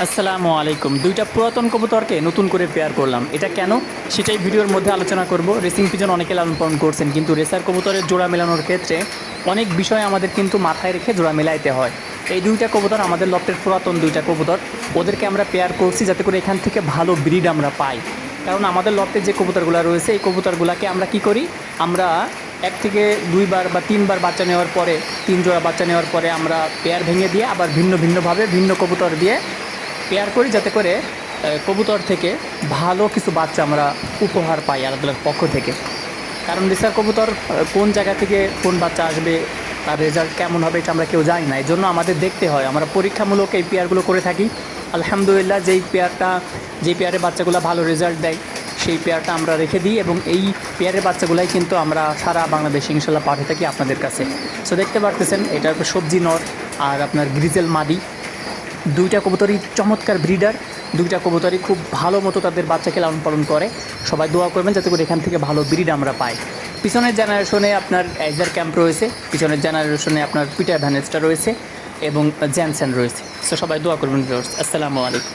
আসসালামু আলাইকুম। দুইটা পুরাতন কবুতরকে নতুন করে পেয়ার করলাম। এটা কেন সেটাই ভিডিওর মধ্যে আলোচনা করব। রেসিং পিজন অনেকে লালন পালন করছেন, কিন্তু রেসার কবুতরের জোড়া মেলানোর ক্ষেত্রে অনেক বিষয় আমাদের কিন্তু মাথায় রেখে জোড়া মেলাইতে হয়। এই দুইটা কবুতর আমাদের লফটের পুরাতন দুইটা কবুতর, ওদেরকে আমরা পেয়ার করছি যাতে করে এখান থেকে ভালো ব্রিড আমরা পাই। কারণ আমাদের লফটে যে কবুতরগুলো রয়েছে এই কবুতরগুলোকে আমরা কি করি, আমরা এক থেকে দুইবার বা তিনবার বাচ্চা নেওয়ার পরে, তিন জোড়া বাচ্চা নেওয়ার পরে আমরা পেয়ার ভেঙে দিয়ে আবার ভিন্ন ভিন্নভাবে ভিন্ন কবুতর দিয়ে পেয়ার করি, যাতে করে কবুতর থেকে ভালো কিছু বাচ্চা আমরা উপহার পাই আলাদার পক্ষ থেকে। কারণ রেসার কবুতর কোন জায়গা থেকে কোন বাচ্চা আসবে, তার রেজাল্ট কেমন হবে এটা আমরা কেউ জানি না। এই জন্য আমাদের দেখতে হয়, আমরা পরীক্ষামূলক এই পেয়ারগুলো করে থাকি। আলহামদুলিল্লাহ, যেই পেয়ারে বাচ্চাগুলো ভালো রেজাল্ট দেয় সেই পেয়ারটা আমরা রেখে দিই, এবং এই পেয়ারের বাচ্চাগুলাই কিন্তু আমরা সারা বাংলাদেশে ইনশাল্লাহ পাঠিয়ে থাকি আপনাদের কাছে। সো দেখতে পারতেছেন এটা সবজি নর আর আপনার গ্রিজেল মাদি, দুইটা কবুতরই চমৎকার ব্রিডার। দুইটা কবুতরই খুব ভালো মতো তাদের বাচ্চাকে লালন পালন করে। সবাই দোয়া করবেন যাতে করে এখান থেকে ভালো ব্রিড আমরা পাই। পিছনের জেনারেশনে আপনার অ্যাজার ক্যাম্প রয়েছে, পিছনের জেনারেশনে আপনার পিটার ভ্যানেস্টা রয়েছে এবং জ্যানসেন রয়েছে। সো সবাই দোয়া করবেন। আসসালামু আলাইকুম।